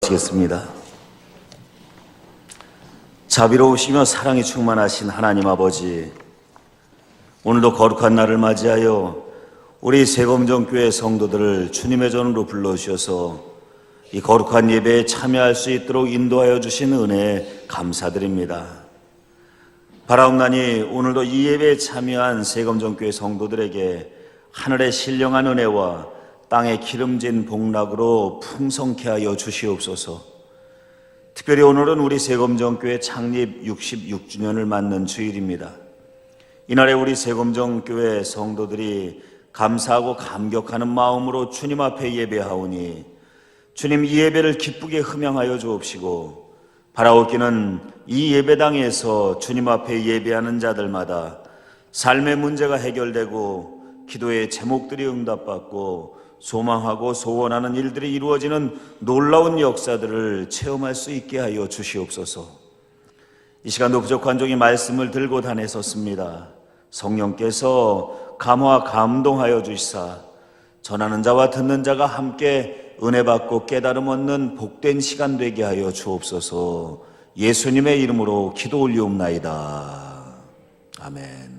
기도하시겠습니다. 자비로우시며 사랑이 충만하신 하나님 아버지, 오늘도 거룩한 날을 맞이하여 우리 세검정교회 성도들을 주님의 전으로 불러주셔서 이 거룩한 예배에 참여할 수 있도록 인도하여 주신 은혜에 감사드립니다. 바라옵나니 오늘도 이 예배에 참여한 세검정교회 성도들에게 하늘의 신령한 은혜와 땅의 기름진 복락으로 풍성케 하여 주시옵소서. 특별히 오늘은 우리 세검정교회 창립 66주년을 맞는 주일입니다. 이날에 우리 세검정교회 성도들이 감사하고 감격하는 마음으로 주님 앞에 예배하오니 주님, 이 예배를 기쁘게 흠양하여 주옵시고, 바라옵기는 이 예배당에서 주님 앞에 예배하는 자들마다 삶의 문제가 해결되고 기도의 제목들이 응답받고 소망하고 소원하는 일들이 이루어지는 놀라운 역사들을 체험할 수 있게 하여 주시옵소서. 이 시간도 부족한 종이 말씀을 들고 다녔었습니다. 성령께서 감화 감동하여 주시사 전하는 자와 듣는 자가 함께 은혜 받고 깨달음 얻는 복된 시간 되게 하여 주옵소서. 예수님의 이름으로 기도 올리옵나이다. 아멘.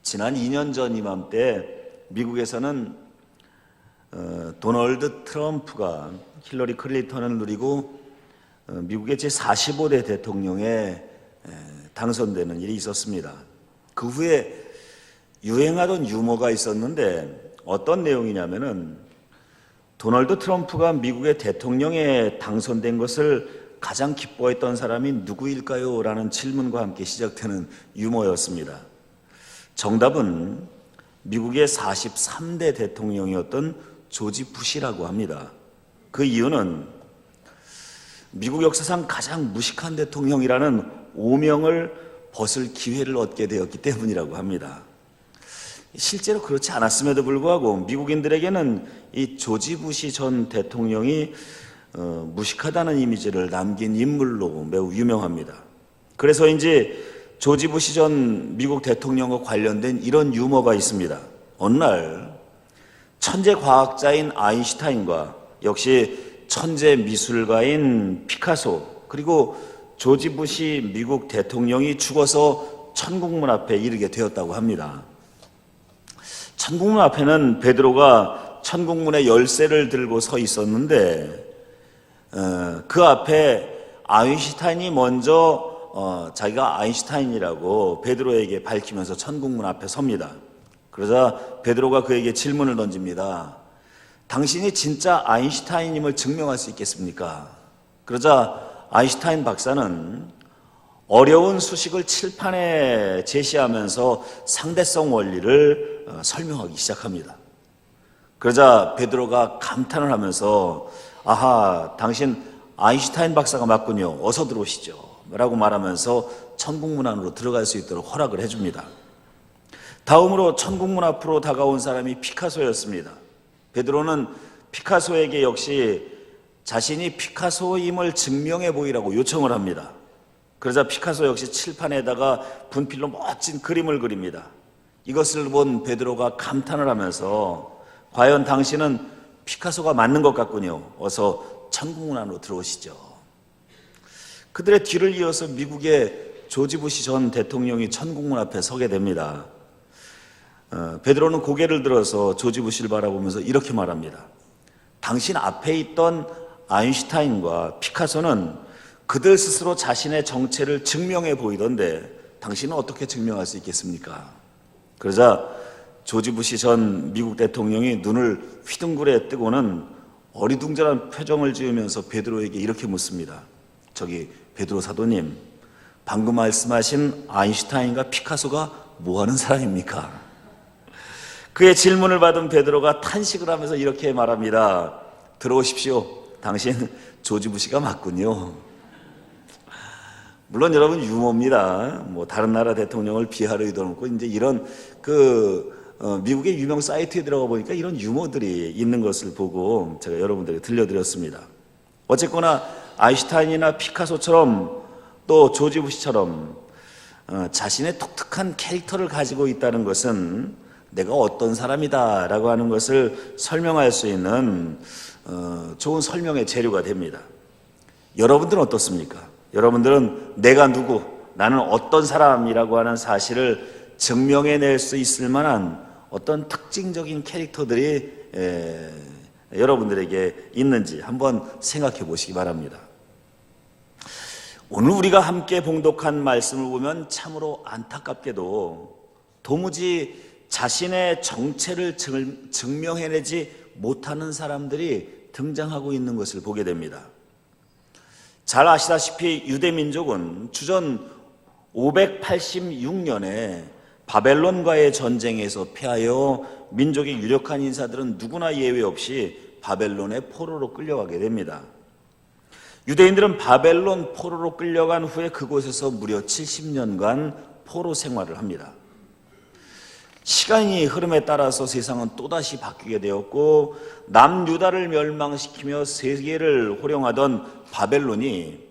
지난 2년 전 이맘때 미국에서는 도널드 트럼프가 힐러리 클린턴을 누리고 미국의 제45대 대통령에 당선되는 일이 있었습니다. 그 후에 유행하던 유머가 있었는데 어떤 내용이냐면은 도널드 트럼프가 미국의 대통령에 당선된 것을 가장 기뻐했던 사람이 누구일까요? 라는 질문과 함께 시작되는 유머였습니다. 정답은 미국의 43대 대통령이었던 조지 부시라고 합니다. 그 이유는 미국 역사상 가장 무식한 대통령이라는 오명을 벗을 기회를 얻게 되었기 때문이라고 합니다. 실제로 그렇지 않았음에도 불구하고 미국인들에게는 이 조지 부시 전 대통령이 무식하다는 이미지를 남긴 인물로 매우 유명합니다. 그래서인지 조지 부시 전 미국 대통령과 관련된 이런 유머가 있습니다. 어느 날 천재 과학자인 아인슈타인과 역시 천재 미술가인 피카소, 그리고 조지 부시 미국 대통령이 죽어서 천국문 앞에 이르게 되었다고 합니다. 천국문 앞에는 베드로가 천국문의 열쇠를 들고 서 있었는데 그 앞에 아인슈타인이 먼저 자기가 아인슈타인이라고 베드로에게 밝히면서 천국문 앞에 섭니다. 그러자 베드로가 그에게 질문을 던집니다. 당신이 진짜 아인슈타인임을 증명할 수 있겠습니까? 그러자 아인슈타인 박사는 어려운 수식을 칠판에 제시하면서 상대성 원리를 설명하기 시작합니다. 그러자 베드로가 감탄을 하면서 아하, 당신 아인슈타인 박사가 맞군요. 어서 들어오시죠. 라고 말하면서 천국문 안으로 들어갈 수 있도록 허락을 해줍니다. 다음으로 천국문 앞으로 다가온 사람이 피카소였습니다. 베드로는 피카소에게 역시 자신이 피카소임을 증명해 보이라고 요청을 합니다. 그러자 피카소 역시 칠판에다가 분필로 멋진 그림을 그립니다. 이것을 본 베드로가 감탄을 하면서 과연 당신은 피카소가 맞는 것 같군요. 어서 천국문 안으로 들어오시죠. 그들의 뒤를 이어서 미국의 조지 부시 전 대통령이 천국문 앞에 서게 됩니다. 베드로는 고개를 들어서 조지 부시를 바라보면서 이렇게 말합니다. 당신 앞에 있던 아인슈타인과 피카소는 그들 스스로 자신의 정체를 증명해 보이던데 당신은 어떻게 증명할 수 있겠습니까? 그러자 조지 부시 전 미국 대통령이 눈을 휘둥그레 뜨고는 어리둥절한 표정을 지으면서 베드로에게 이렇게 묻습니다. 저기 베드로 사도님, 방금 말씀하신 아인슈타인과 피카소가 뭐하는 사람입니까? 그의 질문을 받은 베드로가 탄식을 하면서 이렇게 말합니다. 들어오십시오. 당신 조지 부시가 맞군요. 물론 여러분 유머입니다. 다른 나라 대통령을 비하할 의도는 없고 이제 이런 미국의 유명 사이트에 들어가 보니까 이런 유머들이 있는 것을 보고 제가 여러분들에게 들려드렸습니다. 어쨌거나 아인슈타인이나 피카소처럼 또 조지 부시처럼 자신의 독특한 캐릭터를 가지고 있다는 것은 내가 어떤 사람이다라고 하는 것을 설명할 수 있는 좋은 설명의 재료가 됩니다. 여러분들은 어떻습니까? 여러분들은 내가 누구, 나는 어떤 사람이라고 하는 사실을 증명해낼 수 있을 만한 어떤 특징적인 캐릭터들이 여러분들에게 있는지 한번 생각해 보시기 바랍니다. 오늘 우리가 함께 봉독한 말씀을 보면 참으로 안타깝게도 도무지 자신의 정체를 증명해내지 못하는 사람들이 등장하고 있는 것을 보게 됩니다. 잘 아시다시피 유대민족은 주전 586년에 바벨론과의 전쟁에서 패하여 민족의 유력한 인사들은 누구나 예외 없이 바벨론의 포로로 끌려가게 됩니다. 유대인들은 바벨론 포로로 끌려간 후에 그곳에서 무려 70년간 포로 생활을 합니다. 시간이 흐름에 따라서 세상은 또다시 바뀌게 되었고 남유다를 멸망시키며 세계를 호령하던 바벨론이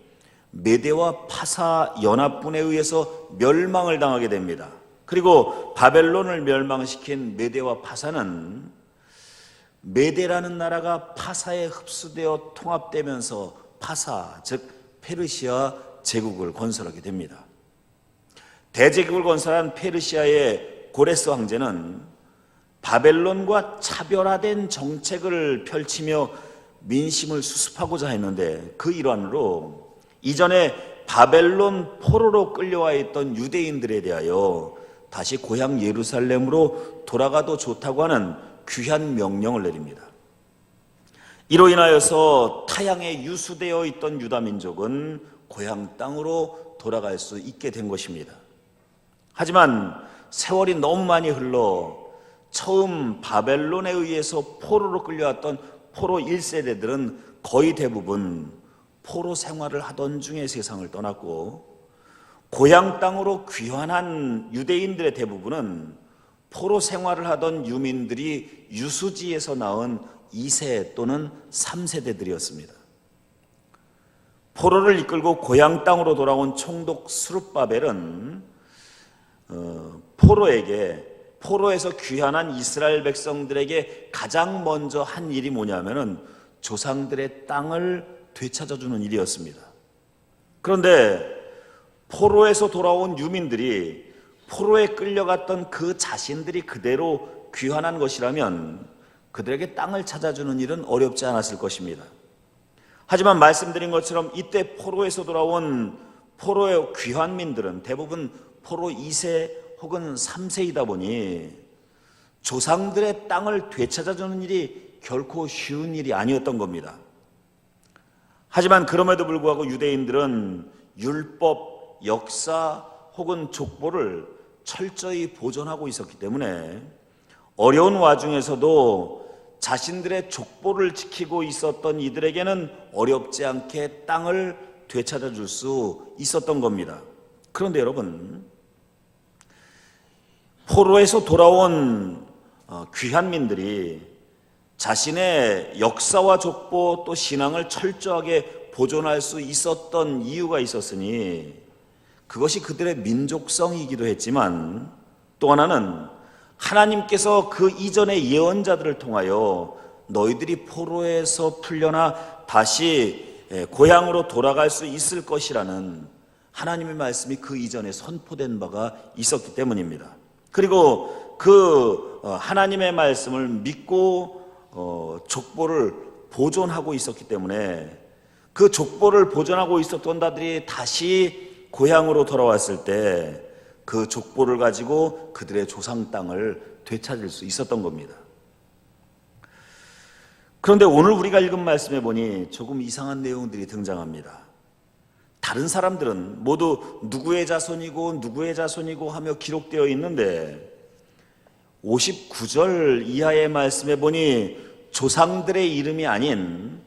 메대와 파사 연합군에 의해서 멸망을 당하게 됩니다. 그리고 바벨론을 멸망시킨 메대와 파사는 메대라는 나라가 파사에 흡수되어 통합되면서 파사, 즉 페르시아 제국을 건설하게 됩니다. 대제국을 건설한 페르시아의 고레스 황제는 바벨론과 차별화된 정책을 펼치며 민심을 수습하고자 했는데 그 일환으로 이전에 바벨론 포로로 끌려와 있던 유대인들에 대하여 다시 고향 예루살렘으로 돌아가도 좋다고 하는 귀환 명령을 내립니다. 이로 인하여서 타향에 유수되어 있던 유다 민족은 고향 땅으로 돌아갈 수 있게 된 것입니다. 하지만 세월이 너무 많이 흘러 처음 바벨론에 의해서 포로로 끌려왔던 포로 1세대들은 거의 대부분 포로 생활을 하던 중에 세상을 떠났고 고향 땅으로 귀환한 유대인들의 대부분은 포로 생활을 하던 유민들이 유수지에서 낳은 2세 또는 3세대들이었습니다. 포로를 이끌고 고향 땅으로 돌아온 총독 스룹바벨은 포로에서 귀환한 이스라엘 백성들에게 가장 먼저 한 일이 뭐냐면은 조상들의 땅을 되찾아주는 일이었습니다. 그런데 포로에서 돌아온 유민들이 포로에 끌려갔던 그 자신들이 그대로 귀환한 것이라면 그들에게 땅을 찾아주는 일은 어렵지 않았을 것입니다. 하지만 말씀드린 것처럼 이때 포로에서 돌아온 포로의 귀환민들은 대부분 포로 2세 혹은 3세이다 보니 조상들의 땅을 되찾아주는 일이 결코 쉬운 일이 아니었던 겁니다. 하지만 그럼에도 불구하고 유대인들은 율법, 역사 혹은 족보를 철저히 보존하고 있었기 때문에 어려운 와중에서도 자신들의 족보를 지키고 있었던 이들에게는 어렵지 않게 땅을 되찾아 줄 수 있었던 겁니다. 그런데 여러분, 포로에서 돌아온 귀환민들이 자신의 역사와 족보 또 신앙을 철저하게 보존할 수 있었던 이유가 있었으니 그것이 그들의 민족성이기도 했지만 또 하나는 하나님께서 그 이전의 예언자들을 통하여 너희들이 포로에서 풀려나 다시 고향으로 돌아갈 수 있을 것이라는 하나님의 말씀이 그 이전에 선포된 바가 있었기 때문입니다. 그리고 그 하나님의 말씀을 믿고 족보를 보존하고 있었기 때문에 그 족보를 보존하고 있었던 자들이 다시 고향으로 돌아왔을 때 그 족보를 가지고 그들의 조상 땅을 되찾을 수 있었던 겁니다. 그런데 오늘 우리가 읽은 말씀에 보니 조금 이상한 내용들이 등장합니다. 다른 사람들은 모두 누구의 자손이고 누구의 자손이고 하며 기록되어 있는데 59절 이하의 말씀에 보니 조상들의 이름이 아닌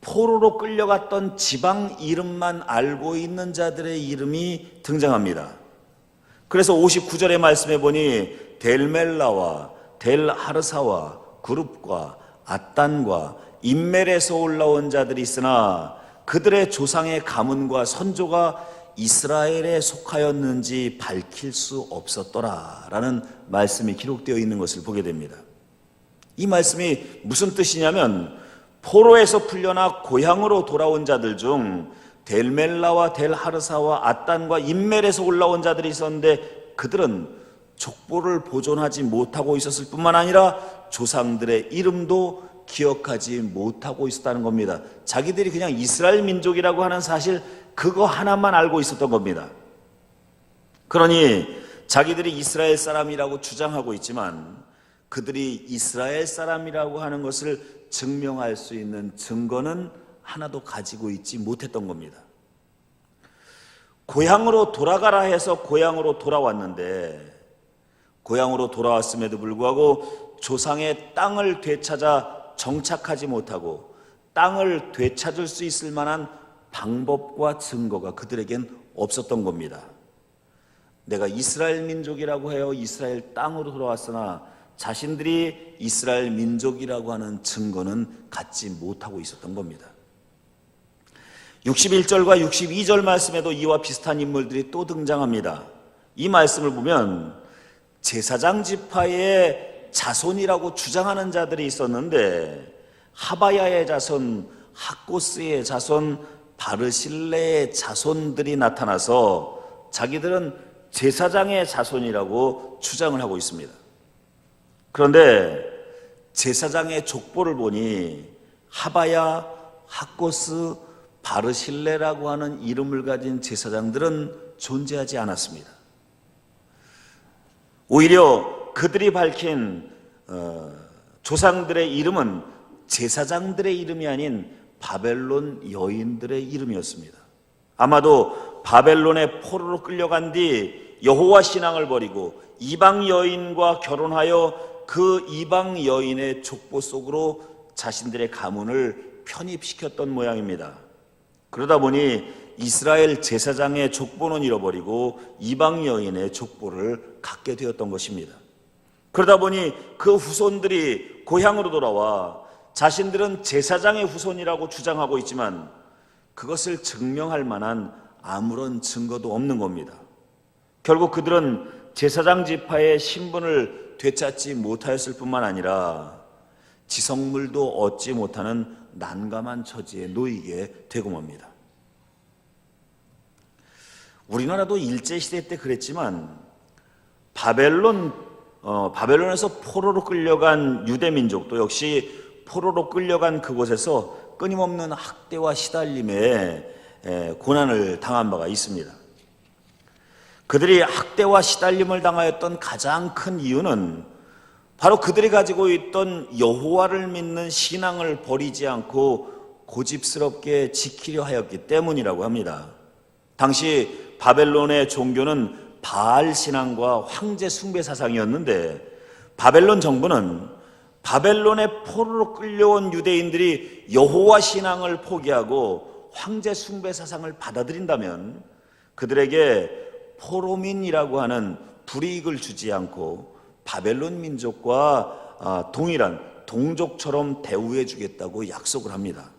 포로로 끌려갔던 지방 이름만 알고 있는 자들의 이름이 등장합니다. 그래서 59절의 말씀에 보니 델멜라와 델하르사와 그룹과 아단과 인멜에서 올라온 자들이 있으나 그들의 조상의 가문과 선조가 이스라엘에 속하였는지 밝힐 수 없었더라라는 말씀이 기록되어 있는 것을 보게 됩니다. 이 말씀이 무슨 뜻이냐면 포로에서 풀려나 고향으로 돌아온 자들 중 델멜라와 델하르사와 앗단과 임멜에서 올라온 자들이 있었는데 그들은 족보를 보존하지 못하고 있었을 뿐만 아니라 조상들의 이름도 기억하지 못하고 있었다는 겁니다. 자기들이 그냥 이스라엘 민족이라고 하는 사실 그거 하나만 알고 있었던 겁니다. 그러니 자기들이 이스라엘 사람이라고 주장하고 있지만 그들이 이스라엘 사람이라고 하는 것을 증명할 수 있는 증거는 하나도 가지고 있지 못했던 겁니다. 고향으로 돌아가라 해서 고향으로 돌아왔는데 고향으로 돌아왔음에도 불구하고 조상의 땅을 되찾아 정착하지 못하고 땅을 되찾을 수 있을 만한 방법과 증거가 그들에겐 없었던 겁니다. 내가 이스라엘 민족이라고 해요. 이스라엘 땅으로 돌아왔으나 자신들이 이스라엘 민족이라고 하는 증거는 갖지 못하고 있었던 겁니다. 61절과 62절 말씀에도 이와 비슷한 인물들이 또 등장합니다. 이 말씀을 보면 제사장 지파의 자손이라고 주장하는 자들이 있었는데 하바야의 자손, 학고스의 자손, 바르실레의 자손들이 나타나서 자기들은 제사장의 자손이라고 주장을 하고 있습니다. 그런데 제사장의 족보를 보니 하바야, 학고스, 바르실레라고 하는 이름을 가진 제사장들은 존재하지 않았습니다. 오히려 그들이 밝힌 조상들의 이름은 제사장들의 이름이 아닌 바벨론 여인들의 이름이었습니다. 아마도 바벨론의 포로로 끌려간 뒤 여호와 신앙을 버리고 이방 여인과 결혼하여 그 이방 여인의 족보 속으로 자신들의 가문을 편입시켰던 모양입니다. 그러다 보니 이스라엘 제사장의 족보는 잃어버리고 이방 여인의 족보를 갖게 되었던 것입니다. 그러다 보니 그 후손들이 고향으로 돌아와 자신들은 제사장의 후손이라고 주장하고 있지만 그것을 증명할 만한 아무런 증거도 없는 겁니다. 결국 그들은 제사장 지파의 신분을 되찾지 못하였을 뿐만 아니라 지성물도 얻지 못하는 난감한 처지에 놓이게 되고 맙니다. 우리나라도 일제시대 때 그랬지만 바벨론에서 포로로 끌려간 유대민족도 역시 포로로 끌려간 그곳에서 끊임없는 학대와 시달림에 고난을 당한 바가 있습니다. 그들이 학대와 시달림을 당하였던 가장 큰 이유는 바로 그들이 가지고 있던 여호와를 믿는 신앙을 버리지 않고 고집스럽게 지키려 하였기 때문이라고 합니다. 당시 바벨론의 종교는 바알 신앙과 황제 숭배 사상이었는데 바벨론 정부는 바벨론의 포로로 끌려온 유대인들이 여호와 신앙을 포기하고 황제 숭배 사상을 받아들인다면 그들에게 포로민이라고 하는 불이익을 주지 않고 바벨론 민족과 동일한 동족처럼 대우해 주겠다고 약속을 합니다.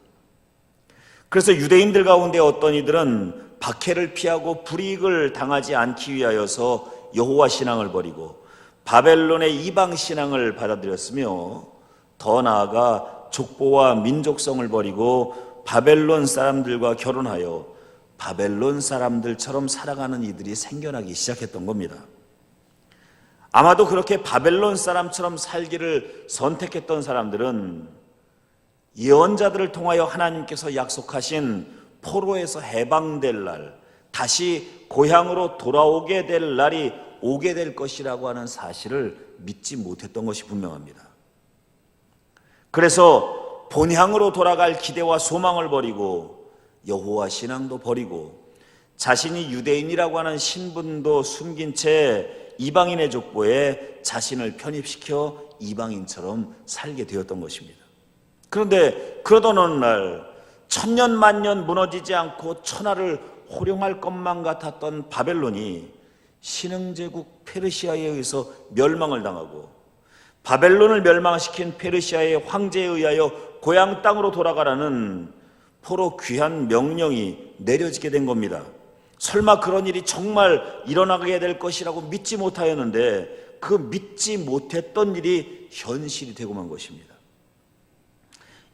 그래서 유대인들 가운데 어떤 이들은 박해를 피하고 불이익을 당하지 않기 위하여서 여호와 신앙을 버리고 바벨론의 이방 신앙을 받아들였으며 더 나아가 족보와 민족성을 버리고 바벨론 사람들과 결혼하여 바벨론 사람들처럼 살아가는 이들이 생겨나기 시작했던 겁니다. 아마도 그렇게 바벨론 사람처럼 살기를 선택했던 사람들은 예언자들을 통하여 하나님께서 약속하신 포로에서 해방될 날, 다시 고향으로 돌아오게 될 날이 오게 될 것이라고 하는 사실을 믿지 못했던 것이 분명합니다. 그래서 본향으로 돌아갈 기대와 소망을 버리고 여호와 신앙도 버리고 자신이 유대인이라고 하는 신분도 숨긴 채 이방인의 족보에 자신을 편입시켜 이방인처럼 살게 되었던 것입니다. 그런데 그러던 어느 날 천년 만년 무너지지 않고 천하를 호령할 것만 같았던 바벨론이 신흥제국 페르시아에 의해서 멸망을 당하고 바벨론을 멸망시킨 페르시아의 황제에 의하여 고향 땅으로 돌아가라는 포로 귀한 명령이 내려지게 된 겁니다. 설마 그런 일이 정말 일어나게 될 것이라고 믿지 못하였는데 그 믿지 못했던 일이 현실이 되고 만 것입니다.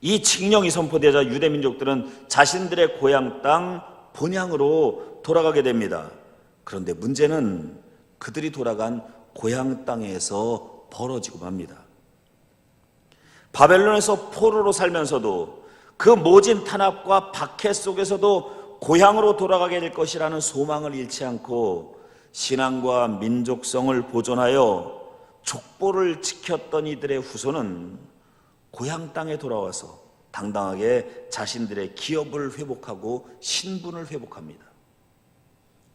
이 칙령이 선포되자 유대민족들은 자신들의 고향 땅 본향으로 돌아가게 됩니다. 그런데 문제는 그들이 돌아간 고향 땅에서 벌어지고 맙니다. 바벨론에서 포로로 살면서도 그 모진 탄압과 박해 속에서도 고향으로 돌아가게 될 것이라는 소망을 잃지 않고 신앙과 민족성을 보존하여 족보를 지켰던 이들의 후손은 고향 땅에 돌아와서 당당하게 자신들의 기업을 회복하고 신분을 회복합니다.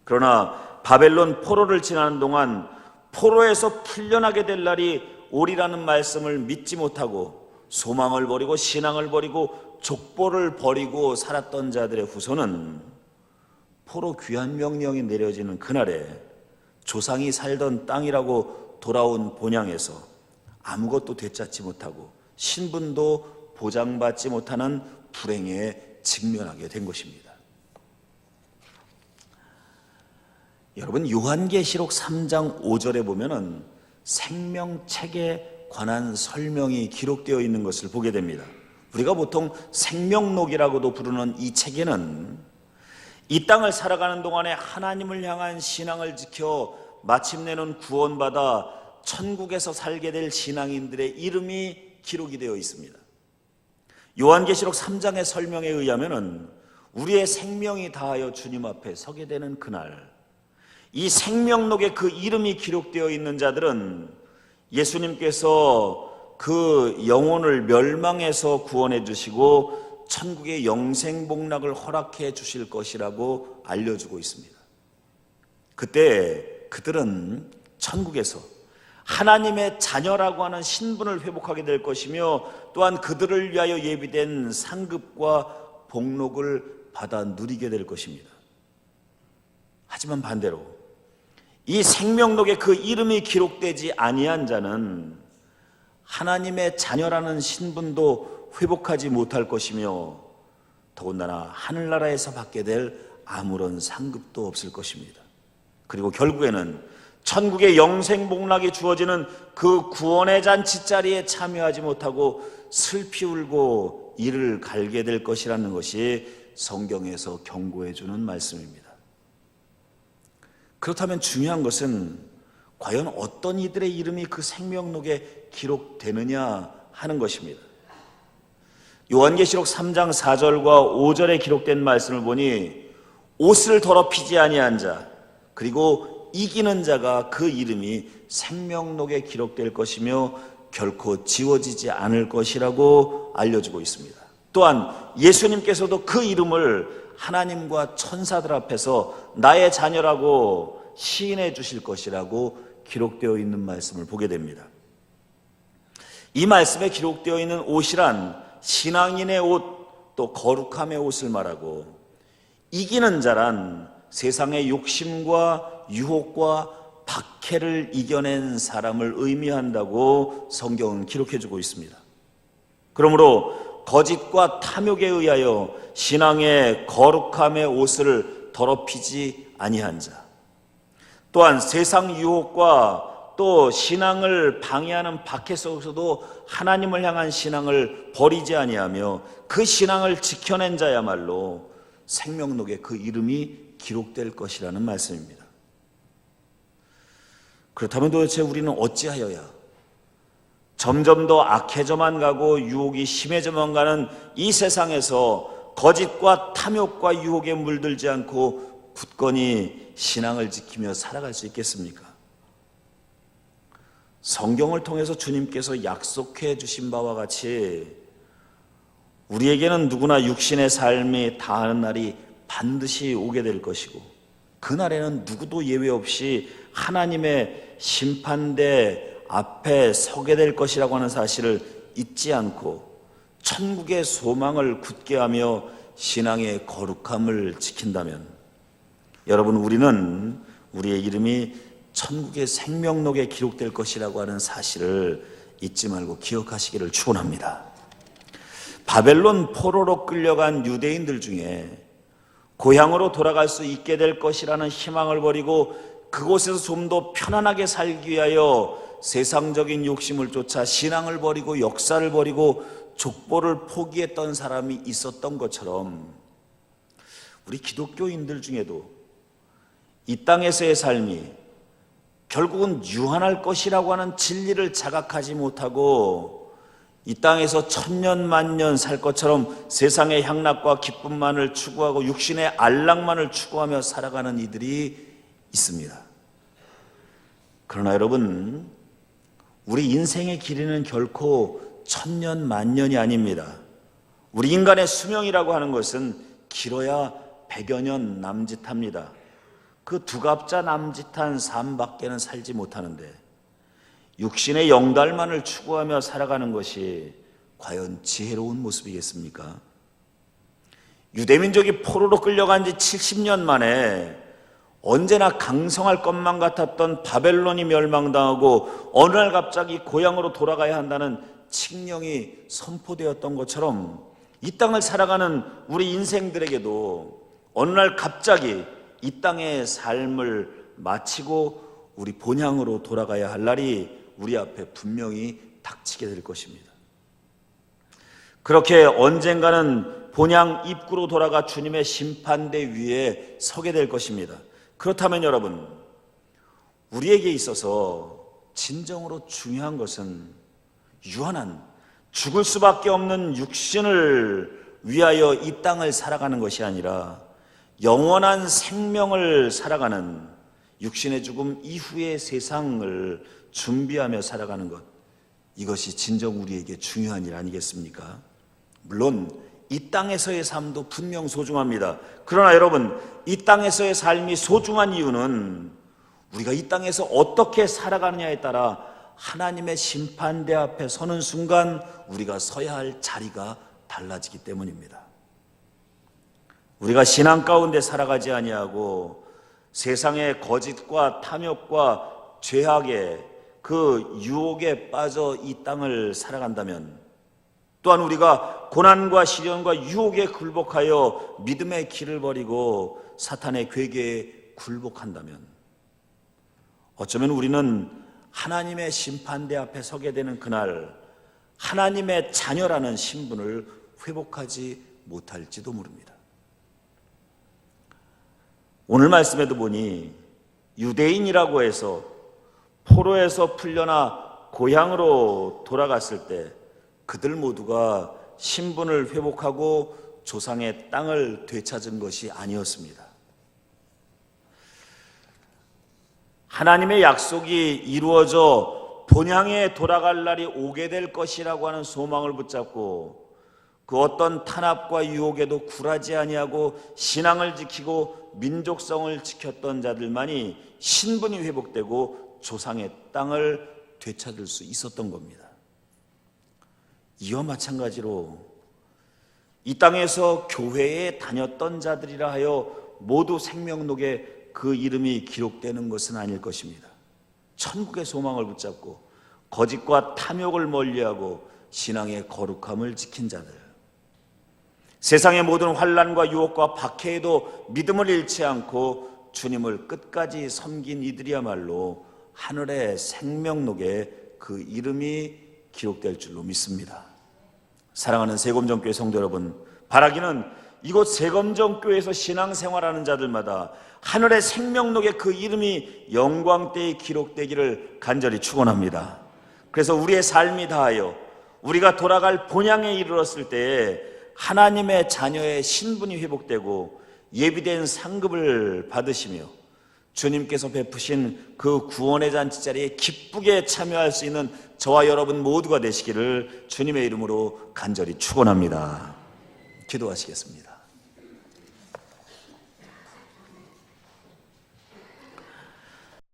그러나 바벨론 포로를 지나는 동안 포로에서 풀려나게 될 날이 오리라는 말씀을 믿지 못하고 소망을 버리고 신앙을 버리고 족보를 버리고 살았던 자들의 후손은 포로 귀환 명령이 내려지는 그날에 조상이 살던 땅이라고 돌아온 본향에서 아무것도 되찾지 못하고 신분도 보장받지 못하는 불행에 직면하게 된 것입니다. 여러분, 요한계시록 3장 5절에 보면은 생명책에 관한 설명이 기록되어 있는 것을 보게 됩니다. 우리가 보통 생명록이라고도 부르는 이 책에는 이 땅을 살아가는 동안에 하나님을 향한 신앙을 지켜 마침내는 구원받아 천국에서 살게 될 신앙인들의 이름이 기록이 되어 있습니다. 요한계시록 3장의 설명에 의하면은 우리의 생명이 다하여 주님 앞에 서게 되는 그날, 이 생명록에 그 이름이 기록되어 있는 자들은 예수님께서 그 영혼을 멸망에서 구원해 주시고 천국의 영생복락을 허락해 주실 것이라고 알려주고 있습니다. 그때 그들은 천국에서 하나님의 자녀라고 하는 신분을 회복하게 될 것이며 또한 그들을 위하여 예비된 상급과 복록을 받아 누리게 될 것입니다. 하지만 반대로 이 생명록에 그 이름이 기록되지 아니한 자는 하나님의 자녀라는 신분도 회복하지 못할 것이며 더군다나 하늘나라에서 받게 될 아무런 상급도 없을 것입니다. 그리고 결국에는 천국의 영생복락이 주어지는 그 구원의 잔치 자리에 참여하지 못하고 슬피 울고 이를 갈게 될 것이라는 것이 성경에서 경고해 주는 말씀입니다. 그렇다면 중요한 것은 과연 어떤 이들의 이름이 그 생명록에 기록되느냐 하는 것입니다. 요한계시록 3장 4절과 5절에 기록된 말씀을 보니 옷을 더럽히지 아니한 자 그리고 이기는 자가 그 이름이 생명록에 기록될 것이며 결코 지워지지 않을 것이라고 알려주고 있습니다. 또한 예수님께서도 그 이름을 하나님과 천사들 앞에서 나의 자녀라고 시인해 주실 것이라고 기록되어 있는 말씀을 보게 됩니다. 이 말씀에 기록되어 있는 옷이란 신앙인의 옷, 또 거룩함의 옷을 말하고 이기는 자란 세상의 욕심과 유혹과 박해를 이겨낸 사람을 의미한다고 성경은 기록해주고 있습니다. 그러므로 거짓과 탐욕에 의하여 신앙의 거룩함의 옷을 더럽히지 아니한 자, 또한 세상 유혹과 또 신앙을 방해하는 박해 속에서도 하나님을 향한 신앙을 버리지 아니하며 그 신앙을 지켜낸 자야말로 생명록에 그 이름이 기록될 것이라는 말씀입니다. 그렇다면 도대체 우리는 어찌하여야 점점 더 악해져만 가고 유혹이 심해져만 가는 이 세상에서 거짓과 탐욕과 유혹에 물들지 않고 굳건히 신앙을 지키며 살아갈 수 있겠습니까? 성경을 통해서 주님께서 약속해 주신 바와 같이 우리에게는 누구나 육신의 삶이 다하는 날이 반드시 오게 될 것이고 그날에는 누구도 예외 없이 하나님의 심판대 앞에 서게 될 것이라고 하는 사실을 잊지 않고 천국의 소망을 굳게 하며 신앙의 거룩함을 지킨다면 여러분, 우리는 우리의 이름이 천국의 생명록에 기록될 것이라고 하는 사실을 잊지 말고 기억하시기를 축원합니다. 바벨론 포로로 끌려간 유대인들 중에 고향으로 돌아갈 수 있게 될 것이라는 희망을 버리고 그곳에서 좀 더 편안하게 살기 위하여 세상적인 욕심을 쫓아 신앙을 버리고 역사를 버리고 족보를 포기했던 사람이 있었던 것처럼 우리 기독교인들 중에도 이 땅에서의 삶이 결국은 유한할 것이라고 하는 진리를 자각하지 못하고 이 땅에서 천년 만년 살 것처럼 세상의 향락과 기쁨만을 추구하고 육신의 안락만을 추구하며 살아가는 이들이 있습니다. 그러나 여러분, 우리 인생의 길이는 결코 천년 만년이 아닙니다. 우리 인간의 수명이라고 하는 것은 길어야 100여 년 남짓합니다. 그 두갑자 남짓한 삶밖에는 살지 못하는데 육신의 영달만을 추구하며 살아가는 것이 과연 지혜로운 모습이겠습니까? 유대민족이 포로로 끌려간 지 70년 만에 언제나 강성할 것만 같았던 바벨론이 멸망당하고 어느 날 갑자기 고향으로 돌아가야 한다는 칙령이 선포되었던 것처럼 이 땅을 살아가는 우리 인생들에게도 어느 날 갑자기 이 땅의 삶을 마치고 우리 본향으로 돌아가야 할 날이 우리 앞에 분명히 닥치게 될 것입니다. 그렇게 언젠가는 본향 입구로 돌아가 주님의 심판대 위에 서게 될 것입니다. 그렇다면 여러분, 우리에게 있어서 진정으로 중요한 것은 유한한 죽을 수밖에 없는 육신을 위하여 이 땅을 살아가는 것이 아니라 영원한 생명을 살아가는 육신의 죽음 이후의 세상을 준비하며 살아가는 것, 이것이 진정 우리에게 중요한 일 아니겠습니까? 물론 이 땅에서의 삶도 분명 소중합니다. 그러나 여러분, 이 땅에서의 삶이 소중한 이유는 우리가 이 땅에서 어떻게 살아가느냐에 따라 하나님의 심판대 앞에 서는 순간 우리가 서야 할 자리가 달라지기 때문입니다. 우리가 신앙 가운데 살아가지 아니하고 세상의 거짓과 탐욕과 죄악의 그 유혹에 빠져 이 땅을 살아간다면, 또한 우리가 고난과 시련과 유혹에 굴복하여 믿음의 길을 버리고 사탄의 괴계에 굴복한다면 어쩌면 우리는 하나님의 심판대 앞에 서게 되는 그날 하나님의 자녀라는 신분을 회복하지 못할지도 모릅니다. 오늘 말씀에도 보니 유대인이라고 해서 포로에서 풀려나 고향으로 돌아갔을 때 그들 모두가 신분을 회복하고 조상의 땅을 되찾은 것이 아니었습니다. 하나님의 약속이 이루어져 본향에 돌아갈 날이 오게 될 것이라고 하는 소망을 붙잡고 그 어떤 탄압과 유혹에도 굴하지 아니하고 신앙을 지키고 민족성을 지켰던 자들만이 신분이 회복되고 조상의 땅을 되찾을 수 있었던 겁니다. 이와 마찬가지로 이 땅에서 교회에 다녔던 자들이라 하여 모두 생명록에 그 이름이 기록되는 것은 아닐 것입니다. 천국의 소망을 붙잡고 거짓과 탐욕을 멀리하고 신앙의 거룩함을 지킨 자들, 세상의 모든 환난과 유혹과 박해에도 믿음을 잃지 않고 주님을 끝까지 섬긴 이들이야말로 하늘의 생명록에 그 이름이 기록될 줄로 믿습니다. 사랑하는 세검정교회 성도 여러분, 바라기는 이곳 세검정교회에서 신앙생활하는 자들마다 하늘의 생명록에 그 이름이 영광대에 기록되기를 간절히 축원합니다. 그래서 우리의 삶이 다하여 우리가 돌아갈 본향에 이르렀을 때에 하나님의 자녀의 신분이 회복되고 예비된 상급을 받으시며 주님께서 베푸신 그 구원의 잔치 자리에 기쁘게 참여할 수 있는 저와 여러분 모두가 되시기를 주님의 이름으로 간절히 축원합니다. 기도하시겠습니다.